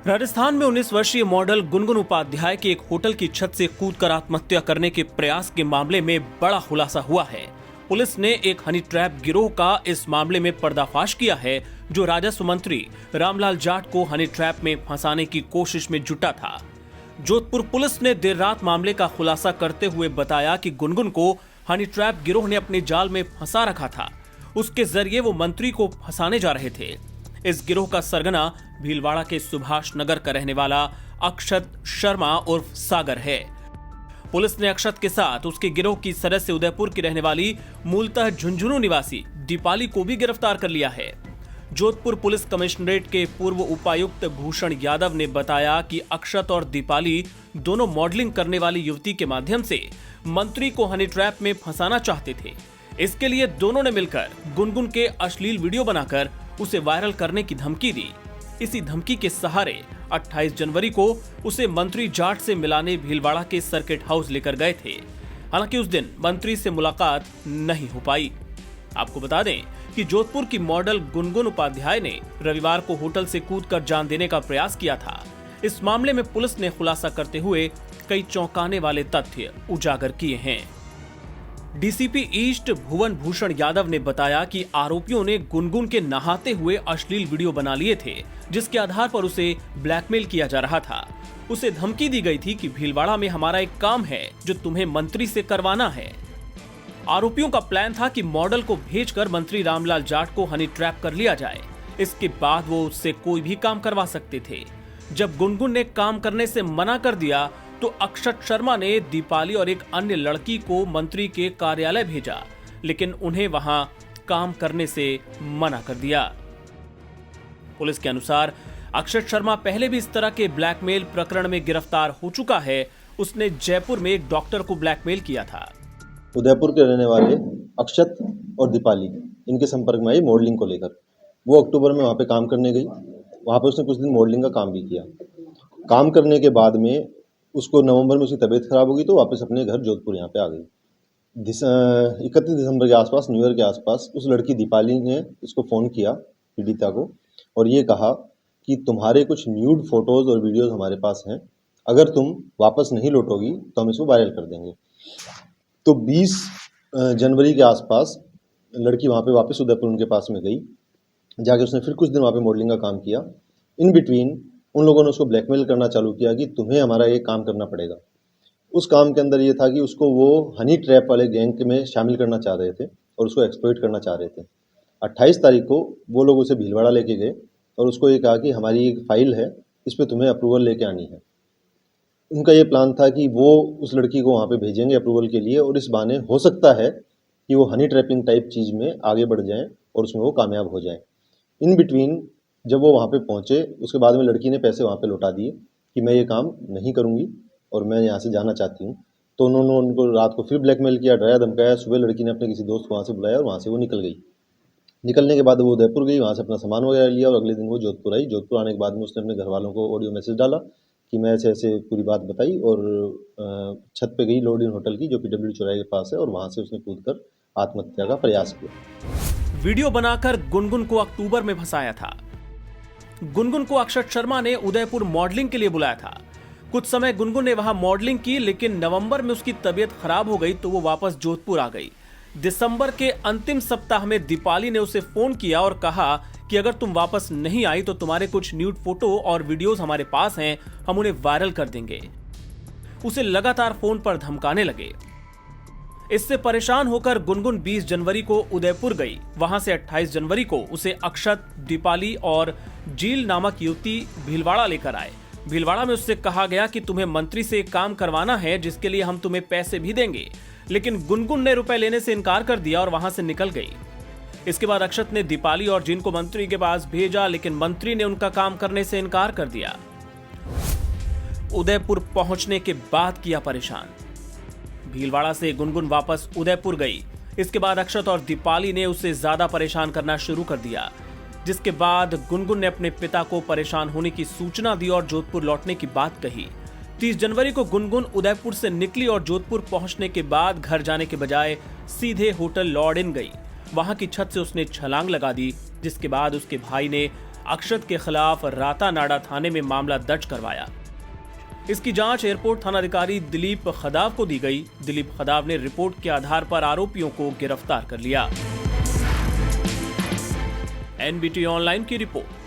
राजस्थान में 19 वर्षीय मॉडल गुनगुन उपाध्याय के एक होटल की छत से कूदकर आत्महत्या करने के प्रयास के मामले में बड़ा खुलासा हुआ है। पुलिस ने एक हनी ट्रैप गिरोह का इस मामले में पर्दाफाश किया है, जो राजस्व मंत्री रामलाल जाट को हनी ट्रैप में फंसाने की कोशिश में जुटा था। जोधपुर पुलिस ने देर रात मामले का खुलासा करते हुए बताया कि गुनगुन को हनी ट्रैप गिरोह ने अपने जाल में फंसा रखा था। उसके जरिए वो मंत्री को फंसाने जा रहे थे। इस गिरोह का सरगना भीलवाड़ा के सुभाष नगर का रहने वाला अक्षत शर्मा उर्फ सागर है। पुलिस ने अक्षत के साथ उसके गिरोह की सदस्य उदयपुर की रहने वाली मूलतः झुंझुनू निवासी दीपाली को भी गिरफ्तार कर लिया है। जोधपुर पुलिस कमिश्नरेट के पूर्व उपायुक्त भूषण यादव ने बताया कि अक्षत और दीपाली दोनों मॉडलिंग करने वाली युवती के माध्यम से मंत्री को हनी ट्रैप में फंसाना चाहते थे। इसके लिए दोनों ने मिलकर गुनगुन के अश्लील वीडियो बनाकर उसे वायरल करने की धमकी दी। इसी धमकी के सहारे 28 जनवरी को उसे मंत्री जाट से मिलाने भीलवाड़ा के सर्किट हाउस लेकर गए थे। हालांकि उस दिन मंत्री से मुलाकात नहीं हो पाई। आपको बता दें कि जोधपुर की मॉडल गुनगुन उपाध्याय ने रविवार को होटल से कूदकर जान देने का प्रयास किया था। इस मामले में पुलिस ने खुलासा करते हुए कई चौंकाने वाले तथ्य उजागर किए हैं। डीसीपी ईस्ट भुवन भूषण यादव ने बताया कि आरोपियों ने गुनगुन के नहाते हुए अश्लील वीडियो बना लिए थे, जिसके आधार पर उसे ब्लैकमेल किया जा रहा था। उसे धमकी दी गई थी कि भीलवाड़ा में हमारा एक काम है जो तुम्हें मंत्री से करवाना है। आरोपियों का प्लान था कि मॉडल को भेजकर मंत्री रामलाल जाट को हनी ट्रैप कर लिया जाए। इसके बाद वो उससे कोई भी काम करवा सकते थे। जब गुनगुन ने काम करने से मना कर दिया तो अक्षत शर्मा ने दीपाली और एक अन्य लड़की को मंत्री के कार्यालय भेजा, लेकिन उन्हें वहां काम करने से मना कर दिया। पुलिस के अनुसार अक्षत शर्मा पहले भी इस तरह के ब्लैकमेल प्रकरण में गिरफ्तार हो चुका है। उसने जयपुर में एक डॉक्टर को ब्लैकमेल किया था। उदयपुर के रहने वाले अक्षत और दीपाली इनके संपर्क में आई मॉडलिंग को लेकर। वो अक्टूबर में वहाँ पे काम करने गई। वहाँ पे उसने कुछ दिन मॉडलिंग का काम भी किया। काम करने के बाद में उसको नवंबर में उसकी तबीयत खराब होगी तो वापस अपने घर जोधपुर यहाँ पे आ गई। 31 दिसंबर के आसपास, न्यू ईयर के आसपास, उस लड़की दीपाली ने इसको फ़ोन किया, पीड़िता को, और ये कहा कि तुम्हारे कुछ न्यूड फोटोज़ और वीडियोज़ हमारे पास हैं, अगर तुम वापस नहीं लौटोगी तो हम इसको वायरल कर देंगे। तो 20 जनवरी के आसपास लड़की वहाँ पे वापस उदयपुर उनके पास में गई। जाके उसने फिर कुछ दिन वहाँ पे मॉडलिंग का काम किया। इन बिटवीन उन लोगों ने उसको ब्लैकमेल करना चालू किया कि तुम्हें हमारा ये काम करना पड़ेगा। उस काम के अंदर ये था कि उसको वो हनी ट्रैप वाले गैंग में शामिल करना चाह रहे थे और उसको एक्सप्लॉइट करना चाह रहे थे। 28 तारीख को वो लोग उसे भीलवाड़ा लेके गए और उसको ये कहा कि हमारी एक फ़ाइल है, इस पर तुम्हें अप्रूवल लेके आनी है। उनका ये प्लान था कि वो उस लड़की को वहाँ पे भेजेंगे अप्रूवल के लिए, और इस बहाने हो सकता है कि वो हनी ट्रैपिंग टाइप चीज़ में आगे बढ़ जाएं और उसमें वो कामयाब हो जाएं। इन बिटवीन जब वो वहाँ पे पहुँचे, उसके बाद में लड़की ने पैसे वहाँ पे लौटा दिए कि मैं ये काम नहीं करूँगी और मैं यहाँ से जाना चाहती हूँ। तो उन्होंने उनको रात को फिर ब्लैकमेल किया, डराया धमकाया। सुबह लड़की ने अपने किसी दोस्त को वहाँ से बुलाया और वहाँ से वो निकल गई। निकलने के बाद वो उदयपुर गई, वहाँ से अपना सामान वगैरह लिया और अगले दिन वो जोधपुर आई। जोधपुर आने के बाद में उसने अपने घर वालों को ऑडियो मैसेज डाला कि मैं ऐसे ऐसे पूरी बात बताई, और छत पे गई लोडिन होटल की, जो PW चौराहे के पास है, और वहाँ से उसने कूदकर आत्महत्या का प्रयास किया। वीडियो बनाकर गुनगुन को अक्टूबर में फंसाया था। गुनगुन को अक्षत शर्मा ने उदयपुर मॉडलिंग के लिए बुलाया था। कुछ समय गुनगुन ने वहां मॉडलिंग की, लेकिन नवंबर में उसकी तबीयत खराब हो गई तो वो वापस जोधपुर आ गई। दिसंबर के अंतिम सप्ताह में दीपाली ने उसे फोन किया और कहा कि अगर तुम वापस नहीं आई तो तुम्हारे कुछ न्यूड फोटो और वीडियोस हमारे पास हैं, हम उन्हें वायरल कर देंगे। उसे लगातार फोन पर धमकाने लगे। इससे परेशान होकर गुनगुन 20 जनवरी को उदयपुर गई। वहां से 28 जनवरी को उसे अक्षत, दीपाली और जील नामक युवती भीलवाड़ा लेकर आए। भीलवाड़ा में उससे कहा गया कि तुम्हें मंत्री से एक काम करवाना है, जिसके लिए हम तुम्हें पैसे भी देंगे, लेकिन गुनगुन ने रुपए लेने से इनकार कर दिया और वहां से निकल गई। इसके बाद अक्षत ने दीपाली और जील को मंत्री के पास भेजा, लेकिन मंत्री ने उनका काम करने से इनकार कर दिया। उदयपुर पहुंचने के बाद किया परेशान। भीलवाड़ा से गुनगुन वापस उदयपुर गई। इसके बाद अक्षत और दीपाली ने उसे ज्यादा परेशान करना शुरू कर दिया, जिसके बाद गुनगुन ने अपने पिता को परेशान होने की सूचना दी और जोधपुर लौटने की बात कही। 30 जनवरी को गुनगुन उदयपुर से निकली और जोधपुर पहुंचने के बाद घर जाने के बजाय सीधे होटल लॉर्ड इन गई। वहां की छत से उसने छलांग लगा दी, जिसके बाद उसके भाई ने अक्षत के खिलाफ रातानाडा थाने में मामला दर्ज करवाया। इसकी जांच एयरपोर्ट थानाधिकारी दिलीप खदाव को दी गई। दिलीप खदाव ने रिपोर्ट के आधार पर आरोपियों को गिरफ्तार कर लिया। एनबीटी ऑनलाइन की रिपोर्ट।